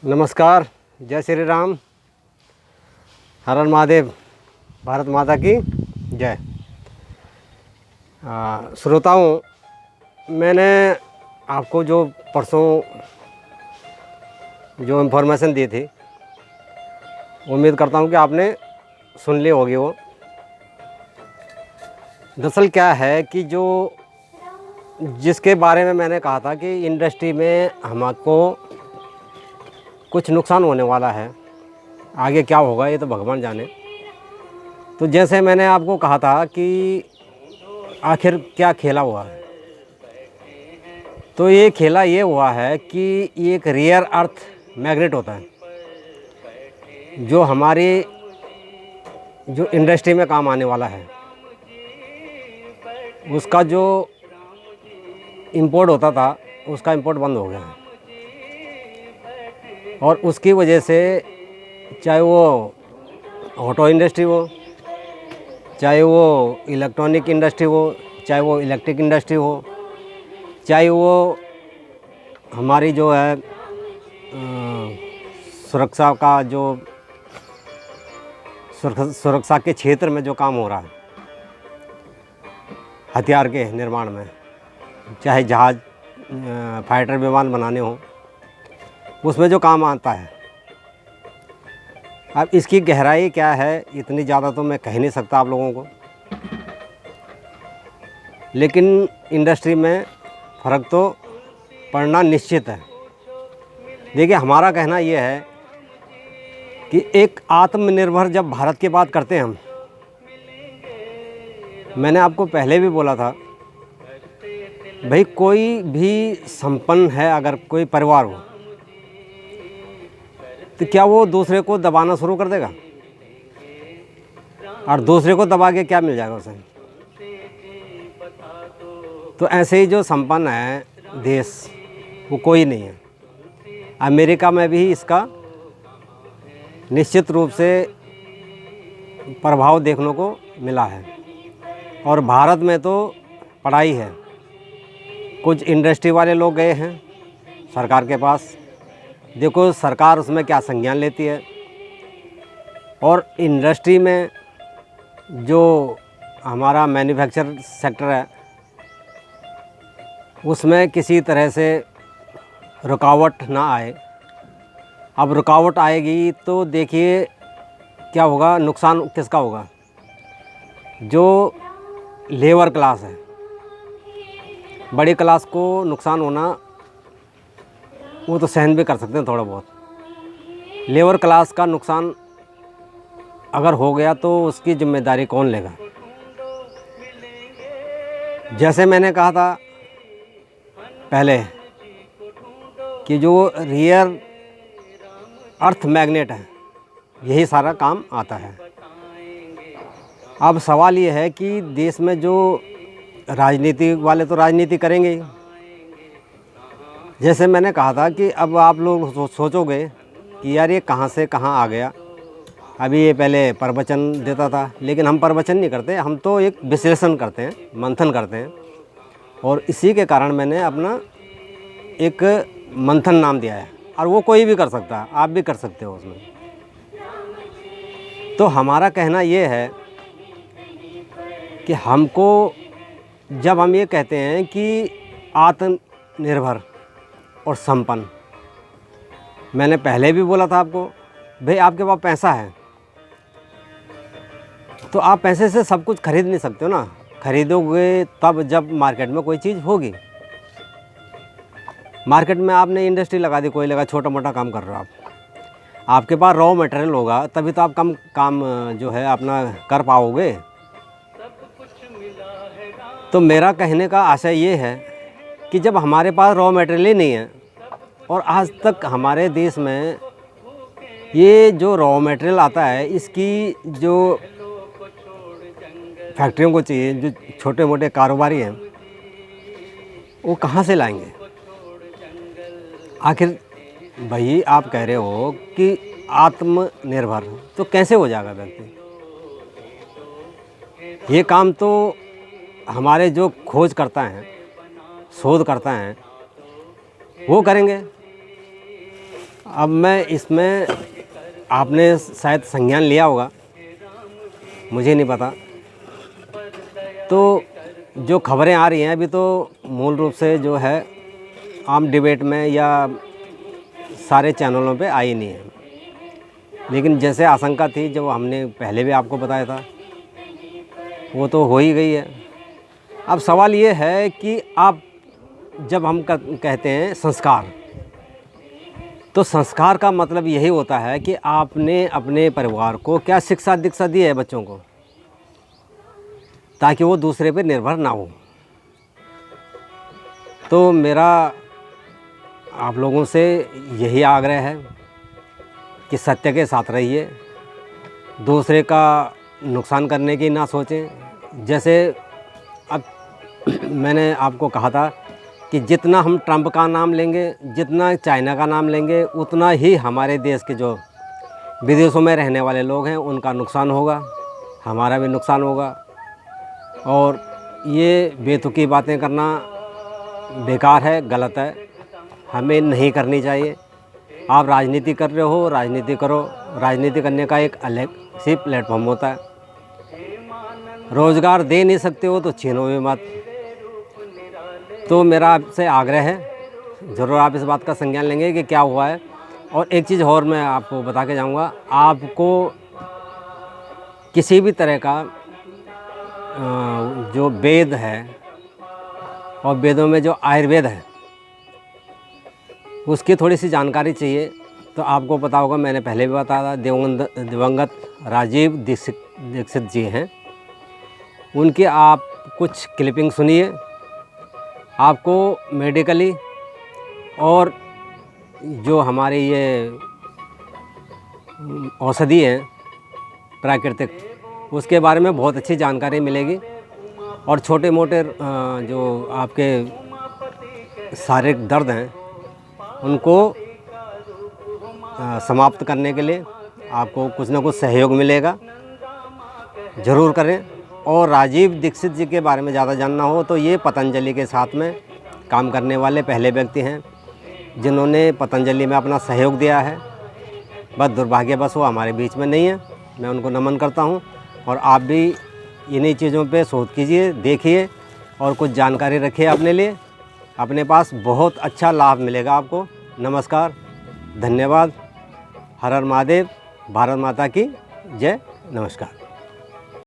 नमस्कार, जय श्री राम, हर हर महादेव, भारत माता की जय। श्रोताओं, मैंने आपको जो परसों जो इन्फॉर्मेशन दी थी, उम्मीद करता हूँ कि आपने सुन ली होगी। वो दरअसल क्या है कि जो जिसके बारे में मैंने कहा था कि इंडस्ट्री में हमको कुछ नुकसान होने वाला है, आगे क्या होगा ये तो भगवान जाने। तो जैसे मैंने आपको कहा था कि आखिर क्या खेला हुआ है, तो ये खेला ये हुआ है कि एक रेयर अर्थ मैग्नेट होता है जो हमारी जो इंडस्ट्री में काम आने वाला है। उसका जो इंपोर्ट होता था, उसका इंपोर्ट बंद हो गया है और उसकी वजह से चाहे वो ऑटो इंडस्ट्री हो, चाहे वो इलेक्ट्रॉनिक इंडस्ट्री हो, चाहे वो इलेक्ट्रिक इंडस्ट्री हो, चाहे वो हमारी जो है सुरक्षा का जो सुरक्षा के क्षेत्र में जो काम हो रहा है, हथियार के निर्माण में, चाहे जहाज़ फाइटर विमान बनाने हो, उसमें जो काम आता है। अब इसकी गहराई क्या है इतनी ज़्यादा तो मैं कह नहीं सकता आप लोगों को, लेकिन इंडस्ट्री में फ़र्क तो पड़ना निश्चित है। देखिए, हमारा कहना यह है कि एक आत्मनिर्भर जब भारत की बात करते हैं हम, मैंने आपको पहले भी बोला था भाई, कोई भी संपन्न है अगर कोई परिवार हो तो क्या वो दूसरे को दबाना शुरू कर देगा? और दूसरे को दबा के क्या मिल जाएगा उसे? तो ऐसे ही जो संपन्न है देश, वो कोई नहीं है। अमेरिका में भी इसका निश्चित रूप से प्रभाव देखने को मिला है और भारत में तो पढ़ाई है। कुछ इंडस्ट्री वाले लोग गए हैं सरकार के पास, देखो सरकार उसमें क्या संज्ञान लेती है। और इंडस्ट्री में जो हमारा मैन्युफैक्चर सेक्टर है, उसमें किसी तरह से रुकावट ना आए। अब रुकावट आएगी तो देखिए क्या होगा, नुकसान किसका होगा? जो लेबर क्लास है, बड़ी क्लास को नुकसान होना वो तो सहन भी कर सकते हैं थोड़ा बहुत। लेबर क्लास का नुकसान अगर हो गया तो उसकी जिम्मेदारी कौन लेगा? जैसे मैंने कहा था पहले कि जो रियर अर्थ मैग्नेट है, यही सारा काम आता है। अब सवाल ये है कि देश में जो राजनीति वाले तो राजनीति करेंगे ही। जैसे मैंने कहा था कि अब आप लोग सोचोगे कि यार ये कहाँ से कहाँ आ गया। अभी ये पहले प्रवचन देता था, लेकिन हम प्रवचन नहीं करते, हम तो एक विश्लेषण करते हैं, मंथन करते हैं। और इसी के कारण मैंने अपना एक मंथन नाम दिया है, और वो कोई भी कर सकता है, आप भी कर सकते हो उसमें। तो हमारा कहना ये है कि हमको, जब हम ये कहते हैं कि आत्मनिर्भर और संपन्न, मैंने पहले भी बोला था आपको, भाई आपके पास पैसा है तो आप पैसे से सब कुछ खरीद नहीं सकते हो ना। खरीदोगे तब जब मार्केट में कोई चीज़ होगी। मार्केट में आपने इंडस्ट्री लगा दी, कोई लगा, छोटा मोटा काम कर रहे हो आप, आपके पास रॉ मटेरियल होगा तभी तो आप कम काम जो है अपना कर पाओगे। तो मेरा कहने का आशय ये है कि जब हमारे पास रॉ मटेरियल ही नहीं है, और आज तक हमारे देश में ये जो रॉ मटेरियल आता है, इसकी जो फैक्ट्रियों को चाहिए, जो छोटे मोटे कारोबारी हैं, वो कहाँ से लाएंगे? आखिर भाई आप कह रहे हो कि आत्मनिर्भर, तो कैसे हो जाएगा व्यक्ति? ये काम तो हमारे जो खोज करता है, शोध करता है, वो करेंगे। अब मैं इसमें आपने शायद संज्ञान लिया होगा, मुझे नहीं पता। तो जो खबरें आ रही हैं अभी, तो मूल रूप से जो है आम डिबेट में या सारे चैनलों पे आई नहीं है, लेकिन जैसे आशंका थी, जो हमने पहले भी आपको बताया था, वो तो हो ही गई है। अब सवाल ये है कि आप जब हम कहते हैं संस्कार, तो संस्कार का मतलब यही होता है कि आपने अपने परिवार को क्या शिक्षा दीक्षा दी है बच्चों को, ताकि वो दूसरे पे निर्भर ना हो। तो मेरा आप लोगों से यही आग्रह है कि सत्य के साथ रहिए, दूसरे का नुकसान करने की ना सोचें। जैसे अब मैंने आपको कहा था कि जितना हम ट्रंप का नाम लेंगे, जितना चाइना का नाम लेंगे, उतना ही हमारे देश के जो विदेशों में रहने वाले लोग हैं उनका नुकसान होगा, हमारा भी नुकसान होगा। और ये बेतुकी बातें करना बेकार है, गलत है, हमें नहीं करनी चाहिए। आप राजनीति कर रहे हो, राजनीति करो, राजनीति करने का एक अलग सी प्लेटफॉर्म होता है। रोज़गार दे नहीं सकते हो तो छीनो भी मत। तो मेरा आपसे आग्रह है, ज़रूर आप इस बात का संज्ञान लेंगे कि क्या हुआ है। और एक चीज़ और मैं आपको बता के जाऊँगा, आपको किसी भी तरह का जो वेद है और वेदों में जो आयुर्वेद है उसकी थोड़ी सी जानकारी चाहिए। तो आपको पता होगा, मैंने पहले भी बताया था, दिवंगत राजीव दीक्षित जी हैं, उनके आप कुछ क्लिपिंग सुनिए। आपको मेडिकली और जो हमारी ये औषधि है प्राकृतिक, उसके बारे में बहुत अच्छी जानकारी मिलेगी। और छोटे मोटे जो आपके शारीरिक दर्द हैं उनको समाप्त करने के लिए आपको कुछ ना कुछ सहयोग मिलेगा, ज़रूर करें। और राजीव दीक्षित जी के बारे में ज़्यादा जानना हो तो ये पतंजलि के साथ में काम करने वाले पहले व्यक्ति हैं जिन्होंने पतंजलि में अपना सहयोग दिया है। बस दुर्भाग्यवश वो हमारे बीच में नहीं है, मैं उनको नमन करता हूँ। और आप भी इन्हीं चीज़ों पे शोध कीजिए, देखिए और कुछ जानकारी रखिए अपने लिए, अपने पास बहुत अच्छा लाभ मिलेगा आपको। नमस्कार, धन्यवाद, हर हर महादेव, भारत माता की जय, नमस्कार।